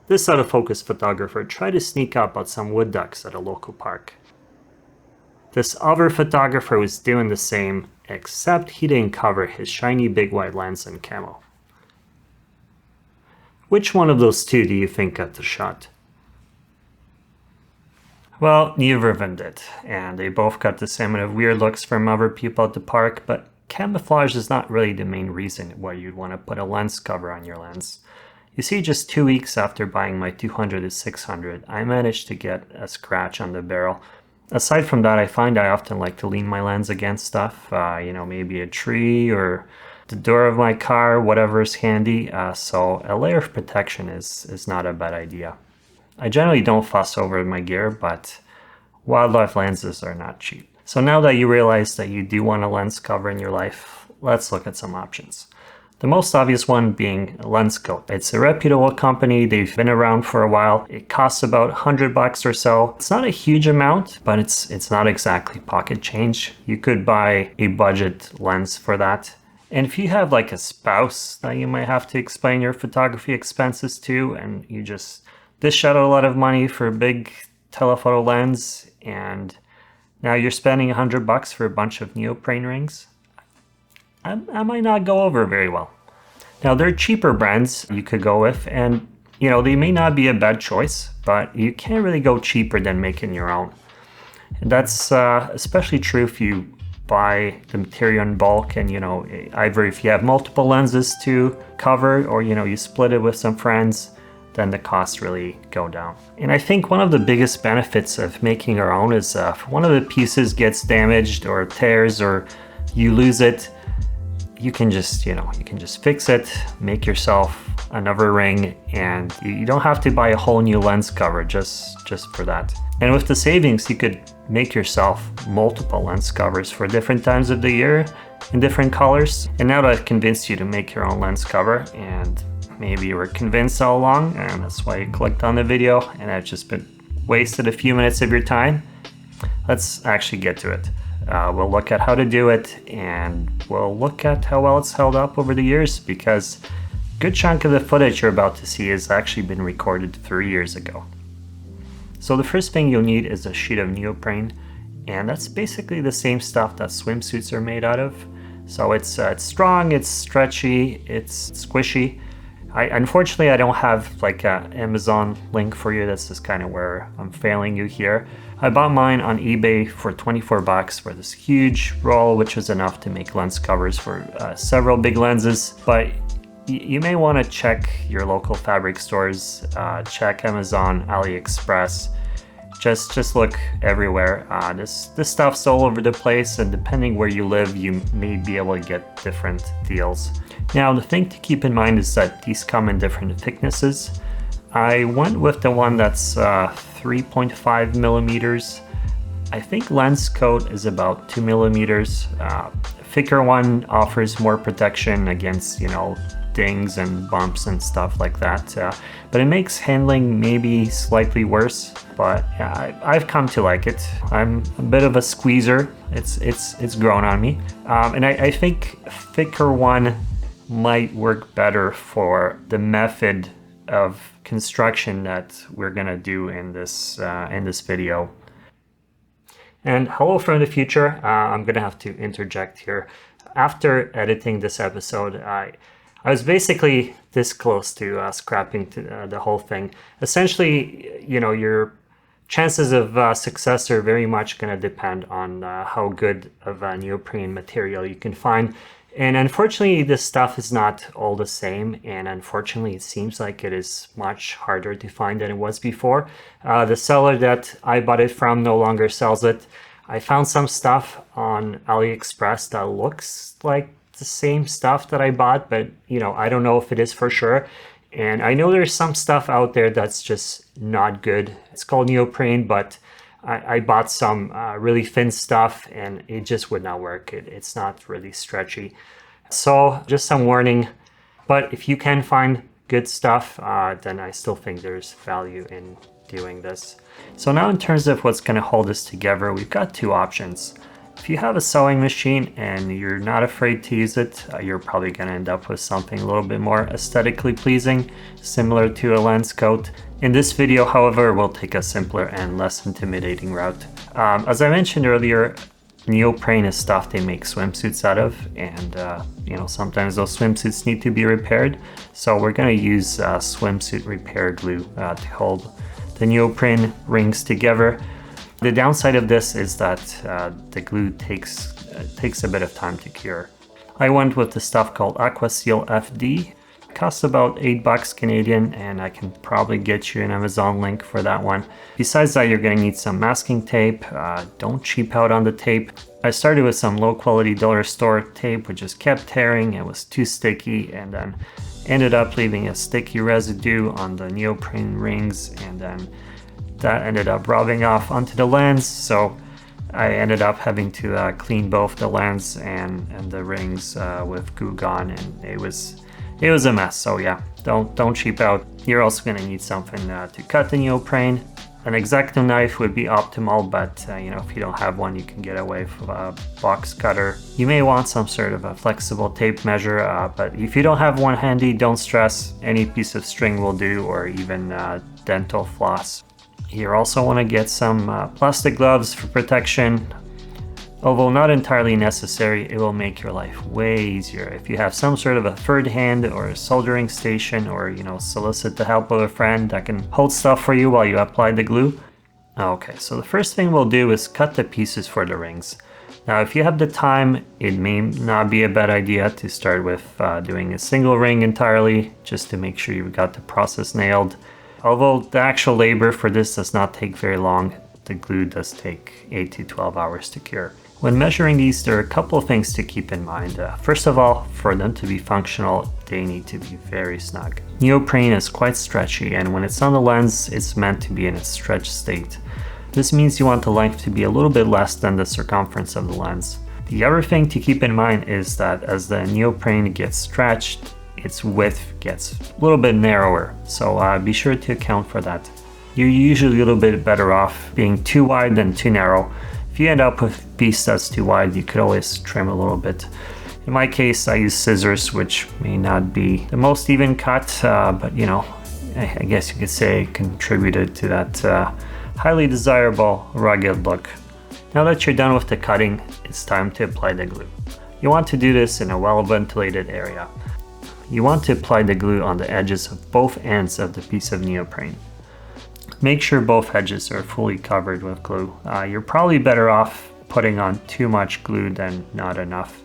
This out-of-focus photographer tried to sneak up on some wood ducks at a local park. This other photographer was doing the same, except he didn't cover his shiny big white lens in camo. Which one of those two do you think got the shot? Well, neither of them did, and they both got the same amount of weird looks from other people at the park, but camouflage is not really the main reason why you'd want to put a lens cover on your lens. You see, just 2 weeks after buying my 200 to 600, I managed to get a scratch on the barrel. Aside from that, I find I often like to lean my lens against stuff, maybe a tree or the door of my car, whatever is handy, so a layer of protection is not a bad idea. I generally don't fuss over my gear, but wildlife lenses are not cheap. So now that you realize that you do want a lens cover in your life, let's look at some options. The most obvious one being LensCoat. It's a reputable company. They've been around for a while. It costs about $100 or so. It's not a huge amount, but it's not exactly pocket change. You could buy a budget lens for that. And if you have like a spouse that you might have to explain your photography expenses to, and you just dish out a lot of money for a big telephoto lens, and now you're spending $100 for a bunch of neoprene rings, I might not go over very well. Now, there are cheaper brands you could go with, and they may not be a bad choice, but you can't really go cheaper than making your own. And that's especially true if you buy the material in bulk, and either if you have multiple lenses to cover, or you split it with some friends, then the costs really go down. And I think one of the biggest benefits of making our own is if one of the pieces gets damaged or tears or you lose it, you can just fix it, make yourself another ring, and you don't have to buy a whole new lens cover just for that. And with the savings, you could make yourself multiple lens covers for different times of the year in different colors. And now that I've convinced you to make your own lens cover, and maybe you were convinced all along, and that's why you clicked on the video, and I've just been wasted a few minutes of your time, let's actually get to it. We'll look at how to do it, and we'll look at how well it's held up over the years, because a good chunk of the footage you're about to see has actually been recorded 3 years ago. So the first thing you'll need is a sheet of neoprene, and that's basically the same stuff that swimsuits are made out of. So it's strong, it's stretchy, it's squishy. Unfortunately, I don't have like an Amazon link for you. That's just kind of where I'm failing you here. I bought mine on eBay for 24 bucks for this huge roll, which was enough to make lens covers for several big lenses. But you may want to check your local fabric stores, check Amazon, AliExpress. Just look everywhere. This stuff's all over the place, and depending where you live, you may be able to get different deals. Now, the thing to keep in mind is that these come in different thicknesses. I went with the one that's 3.5 millimeters. I think LensCoat is about 2 millimeters. Thicker one offers more protection against, dings and bumps and stuff like that. But it makes handling maybe slightly worse. But yeah, I've come to like it. I'm a bit of a squeezer. It's grown on me. And I think thicker one might work better for the method of construction that we're gonna do in this video. And hello from the future. I'm gonna have to interject here. After editing this episode, I was basically this close to scrapping the whole thing. Essentially, your chances of success are very much going to depend on how good of a neoprene material you can find. And unfortunately, this stuff is not all the same. And unfortunately, it seems like it is much harder to find than it was before. The seller that I bought it from no longer sells it. I found some stuff on AliExpress that looks like the same stuff that I bought, but I don't know if it is for sure. And I know there's some stuff out there that's just not good. It's called neoprene, but I bought some really thin stuff and it just would not work. It's not really stretchy. So just some warning, but if you can find good stuff, then I still think there's value in doing this. So now in terms of what's going to hold this together, we've got two options. If you have a sewing machine and you're not afraid to use it, you're probably going to end up with something a little bit more aesthetically pleasing, similar to a LensCoat. In this video, however, we'll take a simpler and less intimidating route. As I mentioned earlier, neoprene is stuff they make swimsuits out of, and you know, sometimes those swimsuits need to be repaired. So we're going to use swimsuit repair glue to hold the neoprene rings together. The downside of this is that the glue takes a bit of time to cure. I went with the stuff called Aquaseal FD. It costs about $8 Canadian, and I can probably get you an Amazon link for that one. Besides that, you're going to need some masking tape. Don't cheap out on the tape. I started with some low quality dollar store tape, which just kept tearing. It was too sticky, and then ended up leaving a sticky residue on the neoprene rings, and then that ended up rubbing off onto the lens, so I ended up having to clean both the lens and the rings with Goo Gone, and it was a mess. So yeah, don't cheap out. You're also going to need something to cut the neoprene. An X-Acto knife would be optimal, but you know, if you don't have one, you can get away with a box cutter. You may want some sort of a flexible tape measure, but if you don't have one handy, don't stress. Any piece of string will do, or even dental floss. You also want to get some plastic gloves for protection. Although not entirely necessary, it will make your life way easier. If you have some sort of a third hand or a soldering station, or you know, solicit the help of a friend that can hold stuff for you while you apply the glue. Okay, so the first thing we'll do is cut the pieces for the rings. Now if you have the time, it may not be a bad idea to start with doing a single ring entirely, just to make sure you've got the process nailed. Although the actual labor for this does not take very long, the glue does take 8 to 12 hours to cure. When measuring these, there are a couple of things to keep in mind. First of all, for them to be functional, they need to be very snug. Neoprene is quite stretchy, and when it's on the lens, it's meant to be in a stretched state. This means you want the length to be a little bit less than the circumference of the lens. The other thing to keep in mind is that as the neoprene gets stretched, its width gets a little bit narrower, so be sure to account for that. You're usually a little bit better off being too wide than too narrow. If you end up with a piece that's too wide, you could always trim a little bit. In my case, I use scissors, which may not be the most even cut, but you know, I guess you could say it contributed to that highly desirable rugged look. Now that you're done with the cutting, it's time to apply the glue. You want to do this in a well-ventilated area. You want to apply the glue on the edges of both ends of the piece of neoprene. Make sure both edges are fully covered with glue. You're probably better off putting on too much glue than not enough.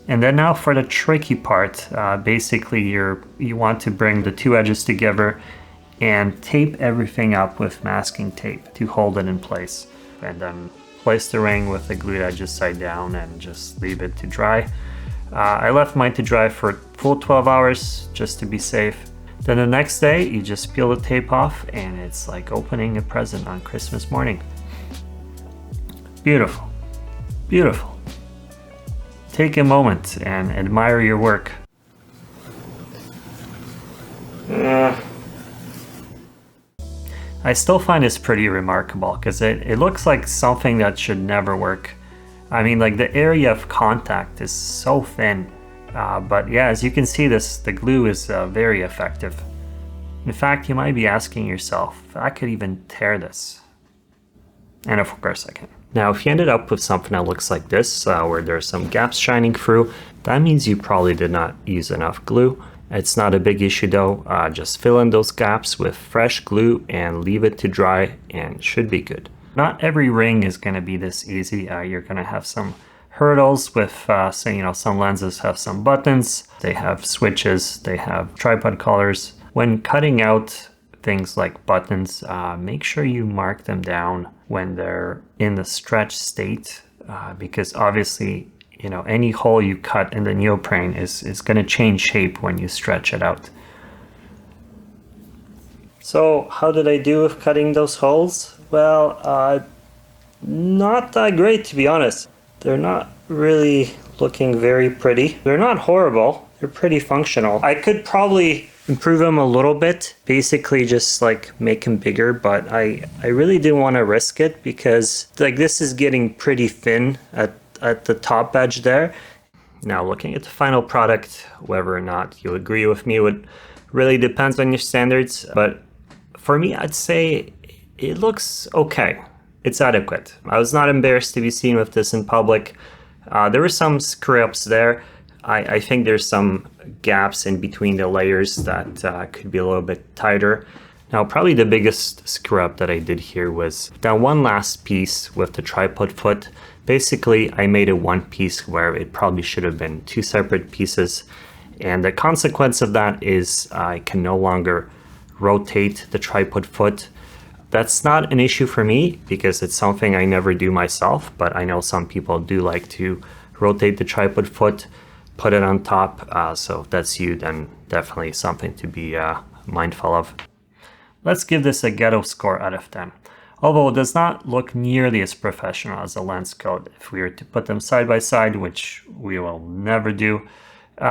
And then now for the tricky part, basically you want to bring the two edges together and tape everything up with masking tape to hold it in place. And then place the ring with the glued edges side down and just leave it to dry. I left mine to dry for a full 12 hours just to be safe. Then the next day, you just peel the tape off, and it's like opening a present on Christmas morning. Beautiful, beautiful. Take a moment and admire your work. I still find this pretty remarkable because it looks like something that should never work. I mean, like, the area of contact is so thin, but yeah, as you can see, the glue is very effective. In fact, you might be asking yourself, if I could even tear this. And of course I can. Now, if you ended up with something that looks like this, where there's some gaps shining through, that means you probably did not use enough glue. It's not a big issue though. Just fill in those gaps with fresh glue and leave it to dry, and it should be good. Not every ring is going to be this easy. You're going to have some hurdles with, say, you know, some lenses have some buttons, they have switches, they have tripod collars. When cutting out things like buttons, make sure you mark them down when they're in the stretched state, because obviously, you know, any hole you cut in the neoprene is going to change shape when you stretch it out. So how did I do with cutting those holes? Well, not that great, to be honest. They're not really looking very pretty. They're not horrible. They're pretty functional. I could probably improve them a little bit, basically just like make them bigger, but I really didn't want to risk it because like this is getting pretty thin at the top edge there. Now looking at the final product, whether or not you agree with me would really depends on your standards, but for me I'd say it looks okay. It's adequate. I was not embarrassed to be seen with this in public. There were some screw-ups there. I think there's some gaps in between the layers that could be a little bit tighter. Now, probably the biggest screw-up that I did here was that one last piece with the tripod foot. Basically, I made it one piece where it probably should have been two separate pieces. And the consequence of that is I can no longer rotate the tripod foot. That's not an issue for me because it's something I never do myself, but I know some people do like to rotate the tripod foot, put it on top. So if that's you, then definitely something to be mindful of. Let's give this a ghetto score out of 10. Although it does not look nearly as professional as a LensCoat if we were to put them side by side, which we will never do.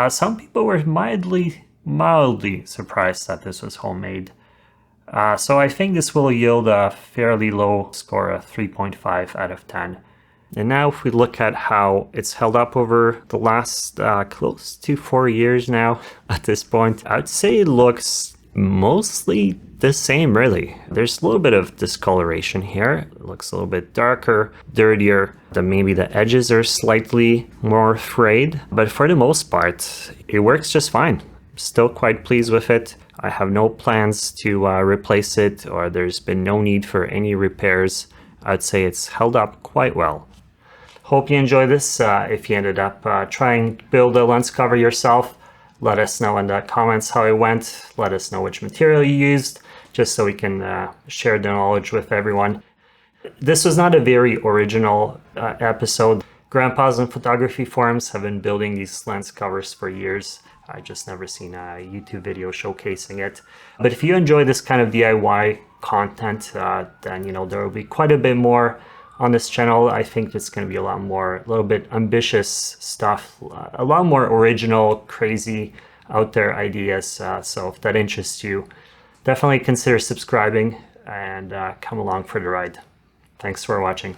Some people were mildly surprised that this was homemade. So I think this will yield a fairly low score of 3.5 out of 10. And now if we look at how it's held up over the last close to 4 years now at this point, I'd say it looks mostly the same really. There's a little bit of discoloration here. It looks a little bit darker, dirtier. Maybe the edges are slightly more frayed, but for the most part, it works just fine. Still quite pleased with it. I have no plans to replace it, or there's been no need for any repairs. I'd say it's held up quite well. Hope you enjoy this. If you ended up trying to build a lens cover yourself, let us know in the comments how it went. Let us know which material you used, just so we can share the knowledge with everyone. This was not a very original episode. Grandpas in photography forums have been building these lens covers for years. I just never seen a YouTube video showcasing it. But if you enjoy this kind of DIY content, then there will be quite a bit more on this channel. I think it's going to be a little bit ambitious stuff, a lot more original, crazy, out there ideas. So if that interests you, definitely consider subscribing and come along for the ride. Thanks for watching.